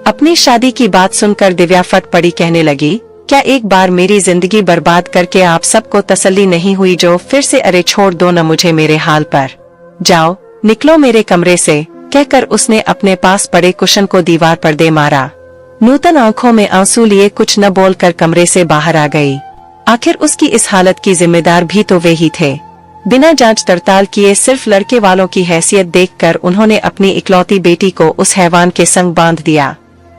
अपनी शादी की बात सुनकर दिव्या फट पड़ी, कहने लगी, क्या एक बार मेरी जिंदगी बर्बाद करके आप सबको तसल्ली नहीं हुई जो फिर से? अरे छोड़ दो न मुझे मेरे हाल पर, जाओ निकलो मेरे कमरे से, कहकर उसने अपने पास पड़े कुशन को दीवार पर दे मारा। नूतन आंखों में आंसू लिए कुछ न बोलकर कमरे से बाहर आ गई। आखिर उसकी इस हालत की जिम्मेदार भी तो वे ही थे। बिना जांच पड़ताल किए सिर्फ लड़के वालों की हैसियत देखकर उन्होंने अपनी इकलौती बेटी को उस हैवान के संग बांध दिया।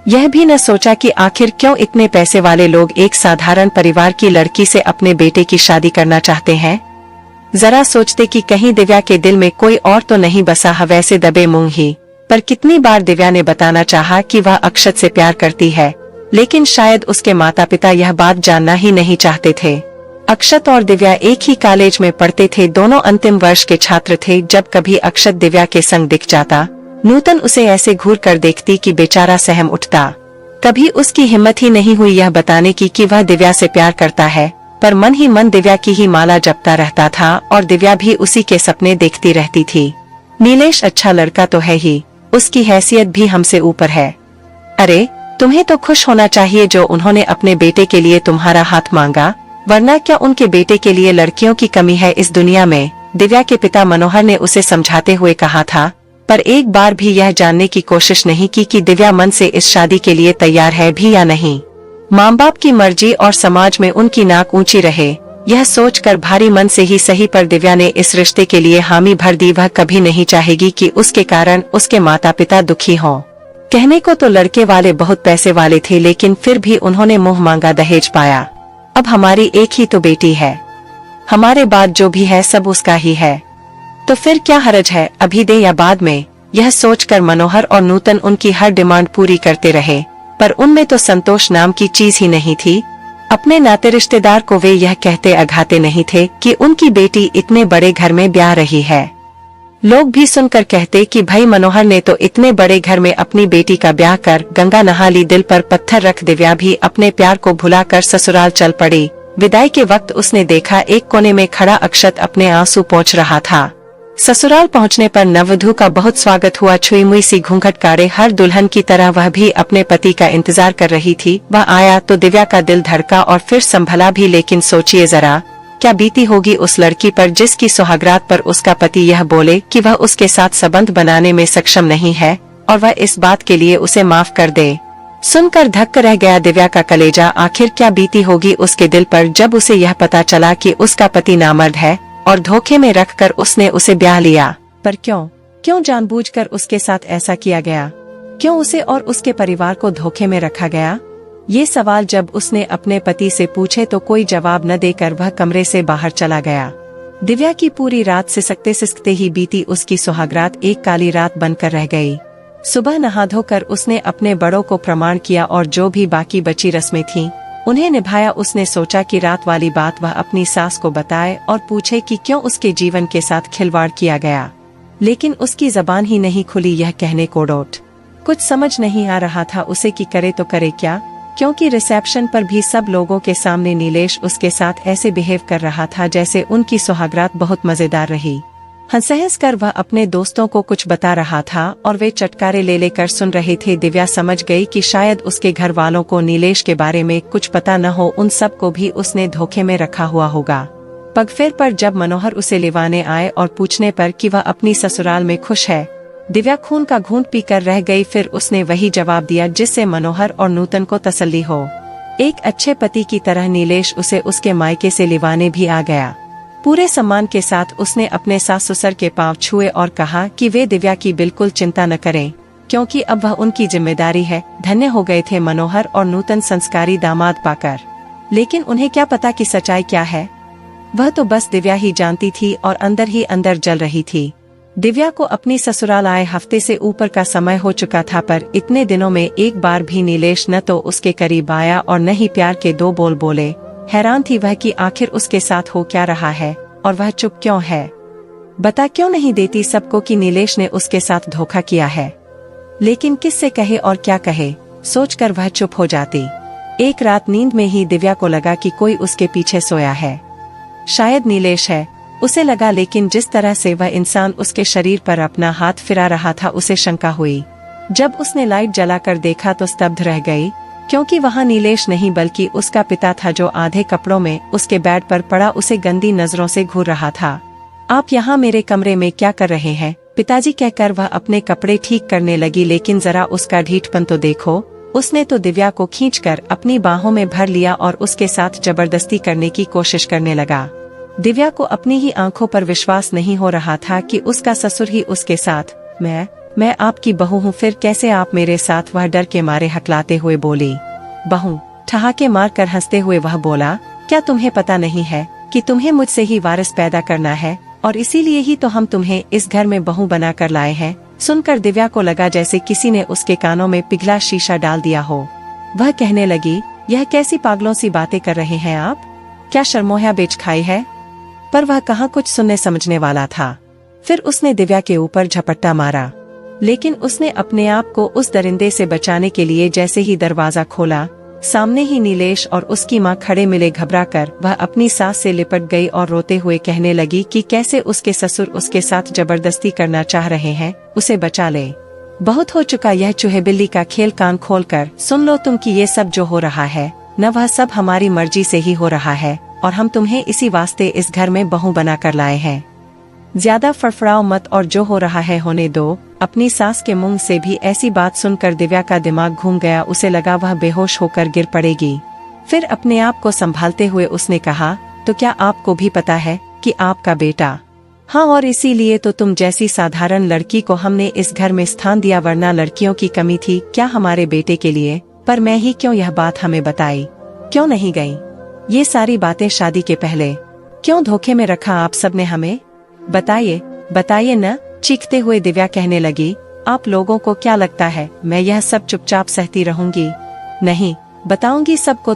यह भी न सोचा कि आखिर क्यों इतने पैसे वाले लोग एक साधारण परिवार की लड़की से अपने बेटे की शादी करना चाहते हैं। जरा सोचते कि कहीं दिव्या के दिल में कोई और तो नहीं बसा है। वैसे दबे मुंह ही पर कितनी बार दिव्या ने बताना चाहा कि वह अक्षत से प्यार करती है, लेकिन शायद उसके माता पिता यह बात जानना ही नहीं चाहते थे। अक्षत और दिव्या एक ही कॉलेज में पढ़ते थे, दोनों अंतिम वर्ष के छात्र थे। जब कभी अक्षत दिव्या के संग दिख जाता, नूतन उसे ऐसे घूर कर देखती कि बेचारा सहम उठता। कभी उसकी हिम्मत ही नहीं हुई यह बताने की कि वह दिव्या से प्यार करता है, पर मन ही मन दिव्या की ही माला जपता रहता था और दिव्या भी उसी के सपने देखती रहती थी। नीलेश अच्छा लड़का तो है ही, उसकी हैसियत भी हमसे ऊपर है। अरे तुम्हें तो खुश होना चाहिए जो उन्होंने अपने बेटे के लिए तुम्हारा हाथ मांगा, वरना क्या उनके बेटे के लिए लड़कियों की कमी है इस दुनिया में? दिव्या के पिता मनोहर ने उसे समझाते हुए कहा था, पर एक बार भी यह जानने की कोशिश नहीं की कि दिव्या मन से इस शादी के लिए तैयार है भी या नहीं। माँ बाप की मर्जी और समाज में उनकी नाक ऊंची रहे, यह सोचकर भारी मन से ही सही पर दिव्या ने इस रिश्ते के लिए हामी भर दी। वह कभी नहीं चाहेगी कि उसके कारण उसके माता पिता दुखी हों। कहने को तो लड़के वाले बहुत पैसे वाले थे, लेकिन फिर भी उन्होंने मुंह मांगा दहेज पाया। अब हमारी एक ही तो बेटी है, हमारे बाद जो भी है सब उसका ही है, तो फिर क्या हर्ज है, अभी दे या बाद में? यह सोचकर मनोहर और नूतन उनकी हर डिमांड पूरी करते रहे, पर उनमें तो संतोष नाम की चीज ही नहीं थी। अपने नाते रिश्तेदार को वे यह कहते अघाते नहीं थे कि उनकी बेटी इतने बड़े घर में ब्याह रही है। लोग भी सुनकर कहते कि भाई मनोहर ने तो इतने बड़े घर में अपनी बेटी का ब्याह कर गंगा नहा ली। दिल पर पत्थर रख दिव्या भी अपने प्यार को भुलाकर ससुराल चल पड़ी। विदाई के वक्त उसने देखा एक कोने में खड़ा अक्षत अपने आंसू पोंछ रहा था। ससुराल पहुंचने पर नववधू का बहुत स्वागत हुआ। छुई मुई सी घूंघट काढ़े हर दुल्हन की तरह वह भी अपने पति का इंतजार कर रही थी। वह आया तो दिव्या का दिल धड़का और फिर संभला भी, लेकिन सोचिए जरा क्या बीती होगी उस लड़की पर जिसकी सुहागरात पर उसका पति यह बोले कि वह उसके साथ संबंध बनाने में सक्षम नहीं है और वह इस बात के लिए उसे माफ कर दे। सुनकर धक्का रह गया दिव्या का कलेजा। आखिर क्या बीती होगी उसके दिल पर जब उसे यह पता चला कि उसका पति नामर्द है और धोखे में रखकर उसने उसे ब्याह लिया। पर क्यों जानबूझकर उसके साथ ऐसा किया गया? क्यों उसे और उसके परिवार को धोखे में रखा गया? ये सवाल जब उसने अपने पति से पूछे तो कोई जवाब न देकर वह कमरे से बाहर चला गया। दिव्या की पूरी रात सिसकते सिसकते ही बीती। उसकी सुहागरात एक काली रात बनकर रह गई। सुबह नहा धोकर उसने अपने बड़ों को प्रणाम किया और जो भी बाकी बची रस्में थीं उन्हें निभाया। उसने सोचा कि रात वाली बात वह अपनी सास को बताए और पूछे कि क्यों उसके जीवन के साथ खिलवाड़ किया गया, लेकिन उसकी जबान ही नहीं खुली यह कहने को। डोट कुछ समझ नहीं आ रहा था उसे कि करे तो करे क्या, क्योंकि रिसेप्शन पर भी सब लोगों के सामने नीलेश उसके साथ ऐसे बिहेव कर रहा था जैसे उनकी सुहागरात बहुत मजेदार रही। हंस कर वह अपने दोस्तों को कुछ बता रहा था और वे चटकारे ले लेकर सुन रहे थे। दिव्या समझ गई कि शायद उसके घर वालों को नीलेश के बारे में कुछ पता न हो, उन सब को भी उसने धोखे में रखा हुआ होगा। पगफेर पर जब मनोहर उसे लिवाने आए और पूछने पर कि वह अपनी ससुराल में खुश है, दिव्या खून का घूंट पीकर रह गई। फिर उसने वही जवाब दिया जिससे मनोहर और नूतन को तसल्ली हो। एक अच्छे पति की तरह नीलेश उसे उसके मायके से लिवाने भी आ गया। पूरे सम्मान के साथ उसने अपने सास ससुर के पांव छुए और कहा कि वे दिव्या की बिल्कुल चिंता न करें, क्योंकि अब वह उनकी जिम्मेदारी है। धन्य हो गए थे मनोहर और नूतन संस्कारी दामाद पाकर, लेकिन उन्हें क्या पता कि सच्चाई क्या है। वह तो बस दिव्या ही जानती थी और अंदर ही अंदर जल रही थी। दिव्या को अपनी ससुराल आए हफ्ते से ऊपर का समय हो चुका था, पर इतने दिनों में एक बार भी नीलेश न तो उसके करीब आया और न ही प्यार के दो बोल बोले। हैरान थी वह कि आखिर उसके साथ हो क्या रहा है और वह चुप क्यों है। बता क्यों नहीं देती सबको कि नीलेश ने उसके साथ धोखा किया है, लेकिन किससे कहे और क्या कहे, सोचकर वह चुप हो जाती। एक रात नींद में ही दिव्या को लगा कि कोई उसके पीछे सोया है। शायद नीलेश है, उसे लगा, लेकिन जिस तरह से वह इंसान उसके शरीर पर अपना हाथ फिरा रहा था उसे शंका हुई। जब उसने लाइट जलाकर देखा तो स्तब्ध रह गई, क्योंकि वहाँ नीलेश नहीं बल्कि उसका पिता था जो आधे कपड़ों में उसके बेड पर पड़ा उसे गंदी नजरों से घूर रहा था। आप यहाँ मेरे कमरे में क्या कर रहे हैं पिताजी, कहकर वह अपने कपड़े ठीक करने लगी, लेकिन जरा उसका ढीठपन तो देखो। उसने तो दिव्या को खींचकर अपनी बाहों में भर लिया और उसके साथ जबरदस्ती करने की कोशिश करने लगा। दिव्या को अपनी ही आंखों पर विश्वास नहीं हो रहा था कि उसका ससुर ही उसके साथ। मैं आपकी बहू हूँ, फिर कैसे आप मेरे साथ, वह डर के मारे हकलाते हुए बोली। बहू, ठहाके मार कर हंसते हुए वह बोला, क्या तुम्हें पता नहीं है कि तुम्हें मुझसे ही वारिस पैदा करना है, और इसीलिए ही तो हम तुम्हें इस घर में बहू बना कर लाए हैं। सुनकर दिव्या को लगा जैसे किसी ने उसके कानों में पिघला शीशा डाल दिया हो। वह कहने लगी, यह कैसी पागलों सी बातें कर रहे हैं आप, क्या शर्मोया बेच खाई है। पर वह कहाँ कुछ सुनने समझने वाला था। फिर उसने दिव्या के ऊपर झपट्टा मारा, लेकिन उसने अपने आप को उस दरिंदे से बचाने के लिए जैसे ही दरवाजा खोला, सामने ही नीलेश और उसकी माँ खड़े मिले। घबराकर वह अपनी सास से लिपट गई और रोते हुए कहने लगी कि कैसे उसके ससुर उसके साथ जबरदस्ती करना चाह रहे हैं, उसे बचा ले। बहुत हो चुका यह चूहे बिल्ली का खेल, कान खोलकर सुन लो तुम कि ये सब जो हो रहा है न वह सब हमारी मर्जी से ही हो रहा है, और हम तुम्हें इसी वास्ते इस घर में बहू बना कर लाए हैं। ज्यादा फड़फड़ाओ मत और जो हो रहा है होने दो। अपनी सास के मुंह से भी ऐसी बात सुनकर दिव्या का दिमाग घूम गया, उसे लगा वह बेहोश होकर गिर पड़ेगी। फिर अपने आप को संभालते हुए उसने कहा, तो क्या आपको भी पता है कि आपका बेटा। हाँ, और इसीलिए तो तुम जैसी साधारण लड़की को हमने इस घर में स्थान दिया, वरना लड़कियों की कमी थी क्या हमारे बेटे के लिए। पर मैं ही क्यों यह बात हमें बताई, क्यों नहीं गई ये सारी बातें शादी के पहले, क्यों धोखे में रखा आप सबने हमें, बताइए न। चीखते हुए दिव्या कहने लगी, आप लोगों को क्या लगता है मैं यह सब चुपचाप सहती रहूंगी। नहीं, बताऊंगी सबको।